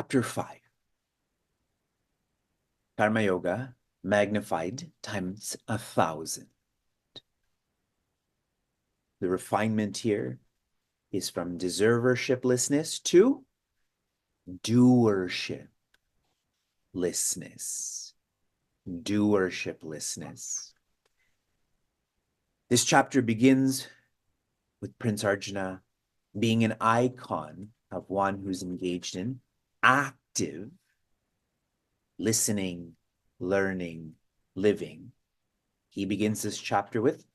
Chapter 5, Karma Yoga magnified times 1,000. The refinement here is from deservershiplessness to doershiplessness. Doershiplessness. This chapter begins with Prince Arjuna being an icon of one who's engaged in active listening, learning, living. He begins this chapter with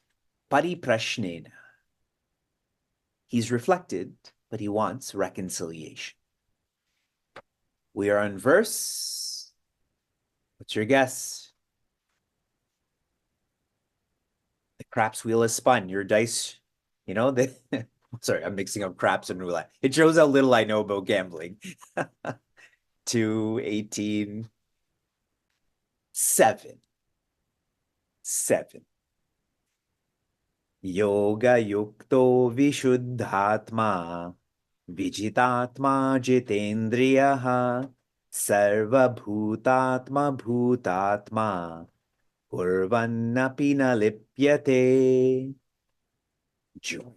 pariprashnena. He's reflected, but he wants reconciliation. We are on verse. What's your guess? The craps wheel is spun. Your dice, sorry, I'm mixing up craps and roulette. It shows how little I know about gambling. 2, 18, 7. Yoga yukto vishuddhatma vijitatma jitendriyaha sarva bhutatma bhutatma purvannapi na lipyate. Joy.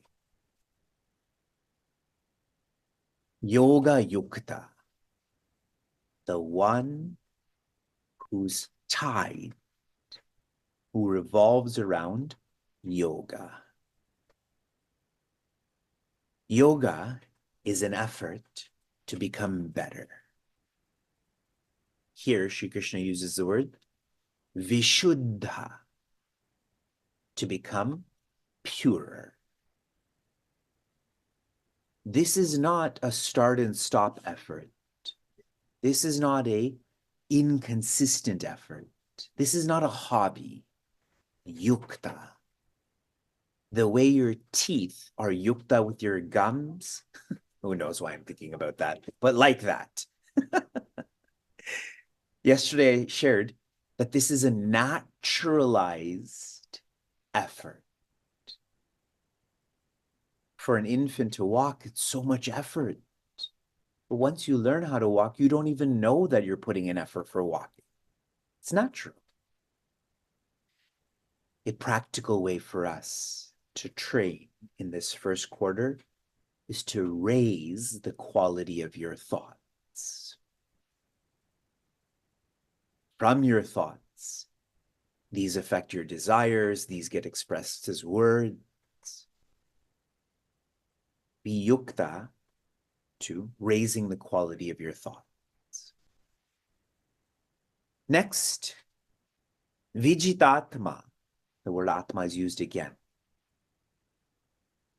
Yoga yukta, the one who's tied, who revolves around yoga. Yoga is an effort to become better. Here, Sri Krishna uses the word vishuddha, to become purer. This is not a start and stop effort. This is not an inconsistent effort. This is not a hobby. Yukta. The way your teeth are yukta with your gums. Who knows why I'm thinking about that, but like that. Yesterday I shared that this is a naturalized effort. For an infant to walk, it's so much effort. But once you learn how to walk, you don't even know that you're putting in effort for walking. It's natural. A practical way for us to train in this first quarter is to raise the quality of your thoughts. From your thoughts, these affect your desires, these get expressed as words. Be yukta to raising the quality of your thoughts. Next, vijitatma. The word atma is used again.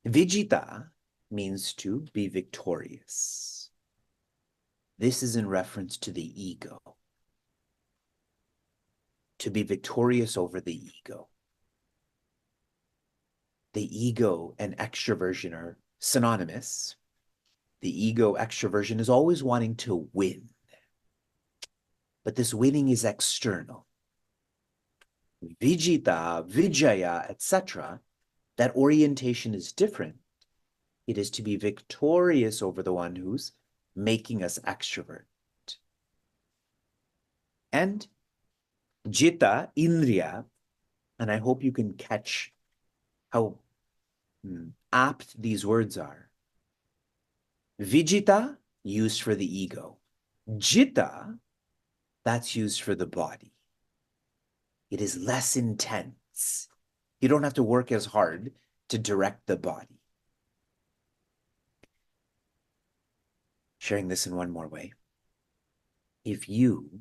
Vijita means to be victorious. This is in reference to the ego. To be victorious over the ego. The ego and extroversion are synonymous. The ego extroversion is always wanting to win. But this winning is external. Vijita, Vijaya, etc., that orientation is different. It is to be victorious over the one who's making us extrovert. And Jita, Indriya, and I hope you can catch how apt these words are. Vijita, used for the ego. Jita, that's used for the body. It is less intense. You don't have to work as hard to direct the body. Sharing this in one more way. If you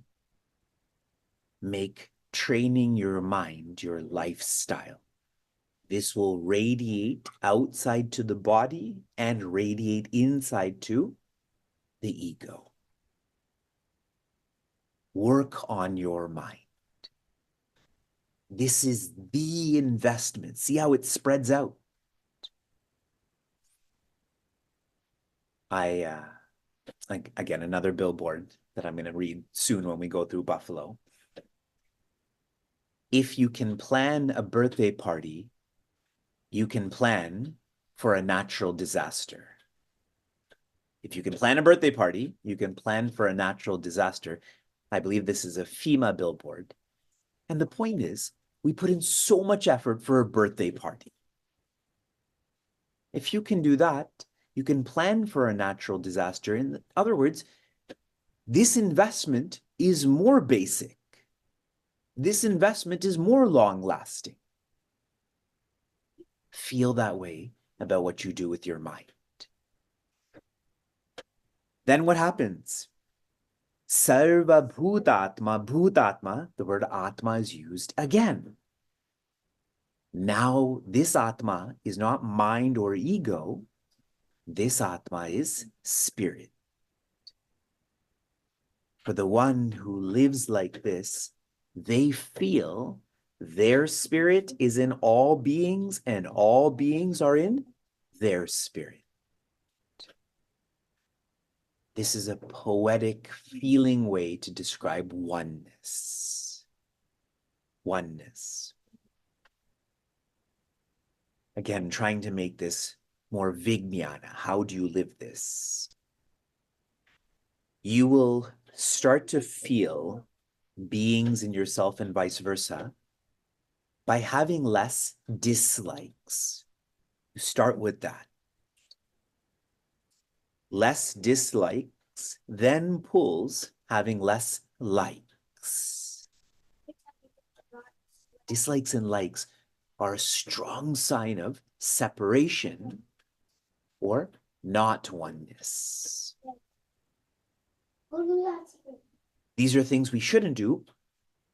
make training your mind your lifestyle, this will radiate outside to the body and radiate inside to the ego. Work on your mind. This is the investment. See how it spreads out. Again, another billboard that I'm going to read soon when we go through Buffalo. If you can plan a birthday party, you can plan for a natural disaster. If you can plan a birthday party, you can plan for a natural disaster. I believe this is a FEMA billboard. And the point is, we put in so much effort for a birthday party. If you can do that, you can plan for a natural disaster. In other words, this investment is more basic. This investment is more long-lasting. Feel that way about what you do with your mind. Then what happens? Sarva bhutatma, bhutatma, the word atma is used again. Now this atma is not mind or ego. This atma is spirit. For the one who lives like this, they feel their spirit is in all beings and all beings are in their spirit. This is a poetic, feeling way to describe oneness. Oneness. Again, trying to make this more vijnana. How do you live this? You will start to feel beings in yourself and vice versa by having less dislikes. You start with that. Less dislikes, then pulls having less likes. Dislikes and likes are a strong sign of separation or not oneness. These are things we shouldn't do.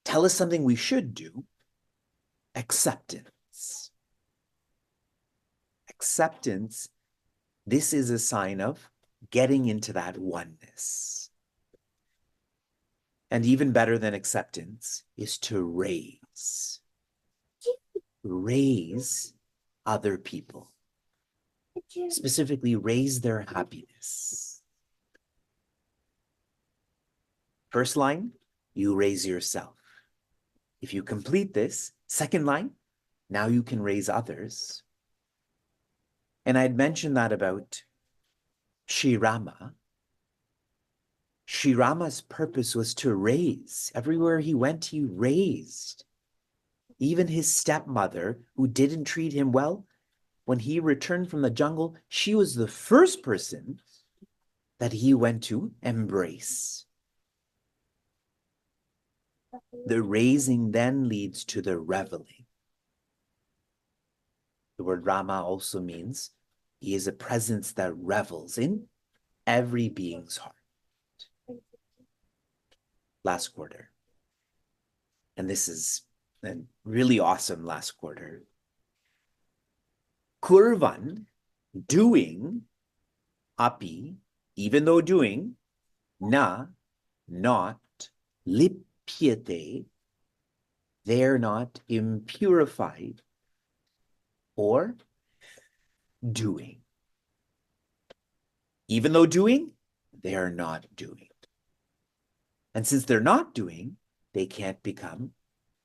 Tell us something we should do. Acceptance. Acceptance, this is a sign of getting into that oneness. And even better than acceptance is to raise. Raise other people. Specifically, raise their happiness. First line, you raise yourself. If you complete this, second line, now you can raise others. And I'd mentioned that about Sri Rama. Sri Rama's purpose was to raise. Everywhere he went, he raised. Even his stepmother, who didn't treat him well, when he returned from the jungle, she was the first person that he went to embrace. The raising then leads to the reveling. The word Rama also means he is a presence that revels in every being's heart. Last quarter. And this is a really awesome last quarter. Kurvan, doing, api, even though doing, na, not, lipyate, they're not impurified or doing. Even though doing, they're not doing. And since they're not doing, they can't become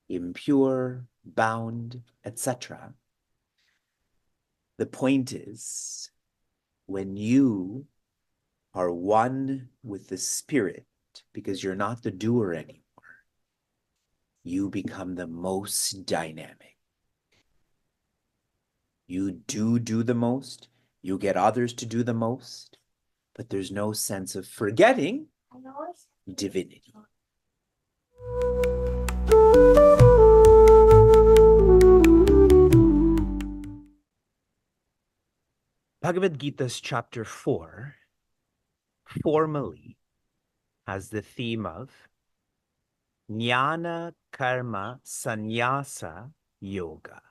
impure, bound, etc. The point is, when you are one with the spirit, because you're not the doer anymore, you become the most dynamic. You do the most, you get others to do the most, but there's no sense of forgetting divinity. Bhagavad Gita's chapter 4 formally has the theme of Jnana Karma Sannyasa Yoga.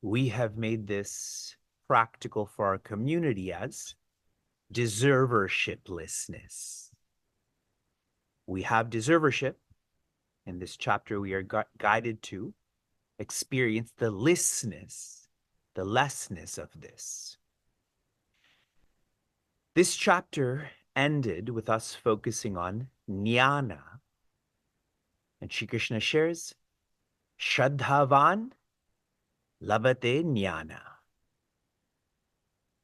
We have made this practical for our community as deservershiplessness. We have deservership. In this chapter, we are guided to experience the lessness of this. This chapter ended with us focusing on jnana. And Shri Krishna shares, Shraddhavan labhate jnana.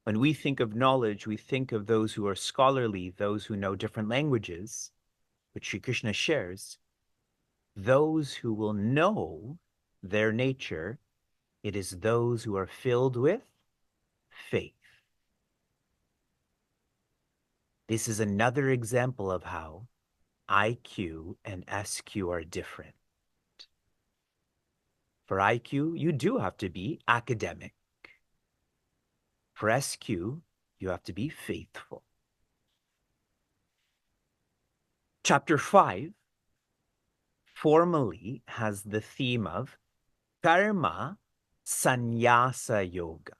When we think of knowledge, we think of those who are scholarly, those who know different languages, which Sri Krishna shares. Those who will know their nature, it is those who are filled with faith. This is another example of how IQ and SQ are different. For IQ, you do have to be academic. For SQ, you have to be faithful. Chapter 5 formally has the theme of karma sannyasa yoga.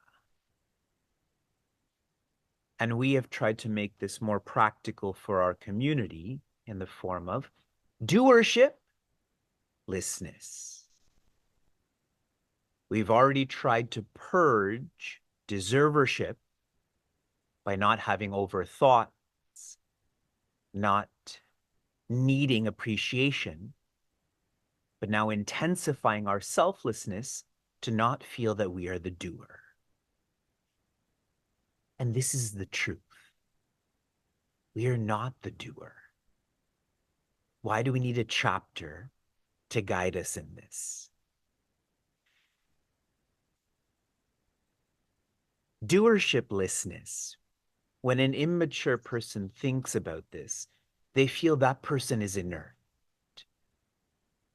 And we have tried to make this more practical for our community in the form of doershiplessness. We've already tried to purge deservership by not having overthoughts, not needing appreciation, but now intensifying our selflessness to not feel that we are the doer. And this is the truth. We are not the doer. Why do we need a chapter to guide us in this? Doershiplessness. When an immature person thinks about this, they feel that person is inert.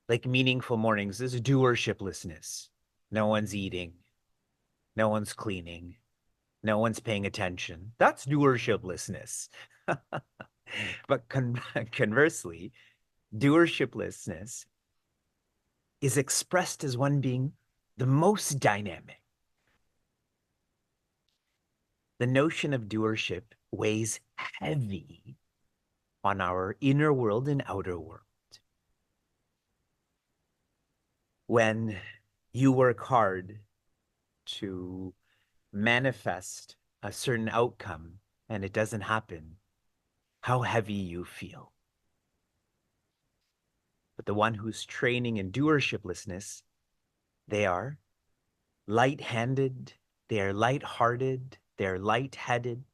Like meaningful mornings is doershiplessness. No one's eating. No one's cleaning. No one's paying attention. That's doershiplessness. But conversely, doershiplessness is expressed as one being the most dynamic. The notion of doership weighs heavy on our inner world and outer world. When you work hard to manifest a certain outcome and it doesn't happen, how heavy you feel. But the one who's training in doershiplessness, they are light-handed, they are light-hearted, they're light-headed.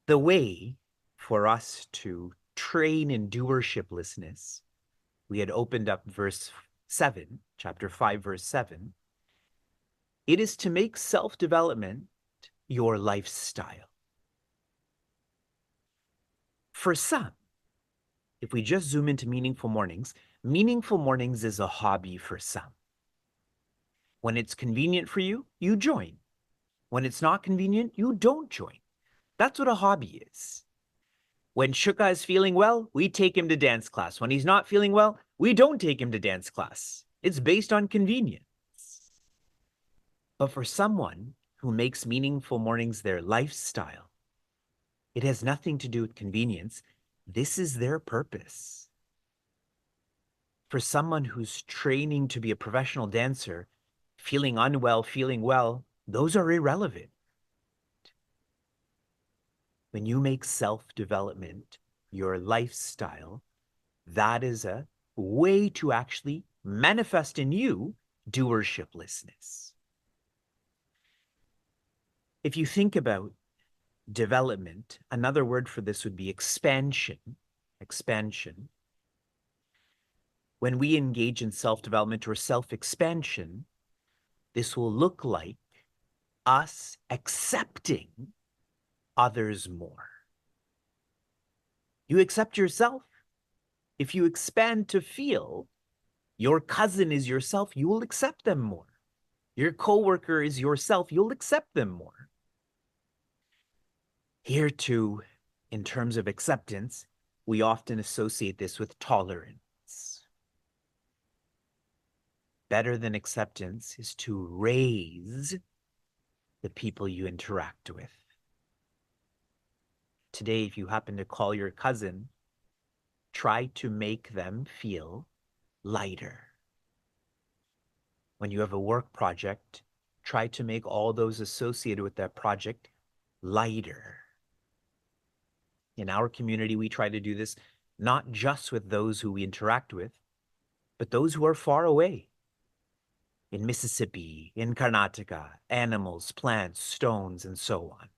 The way for us to train in doershiplessness, we had opened up verse 7, chapter 5, verse 7. It is to make self-development your lifestyle. For some, if we just zoom into Meaningful Mornings is a hobby for some. When it's convenient for you, you join. When it's not convenient, you don't join. That's what a hobby is. When Shuka is feeling well, we take him to dance class. When he's not feeling well, we don't take him to dance class. It's based on convenience. But for someone who makes Meaningful Mornings their lifestyle, it has nothing to do with convenience. This is their purpose. For someone who's training to be a professional dancer, feeling unwell, feeling well, those are irrelevant. When you make self-development your lifestyle, that is a way to actually manifest in you doershiplessness. If you think about development, another word for this would be expansion. Expansion. When we engage in self-development or self-expansion, this will look like us accepting others more. You accept yourself. If you expand to feel your cousin is yourself, you will accept them more. Your coworker is yourself, you'll accept them more. Here too, in terms of acceptance, we often associate this with tolerance. Better than acceptance is to raise the people you interact with. Today, if you happen to call your cousin, try to make them feel lighter. When you have a work project, try to make all those associated with that project lighter. In our community, we try to do this not just with those who we interact with, but those who are far away. in Mississippi, in Karnataka, animals, plants, stones, and so on.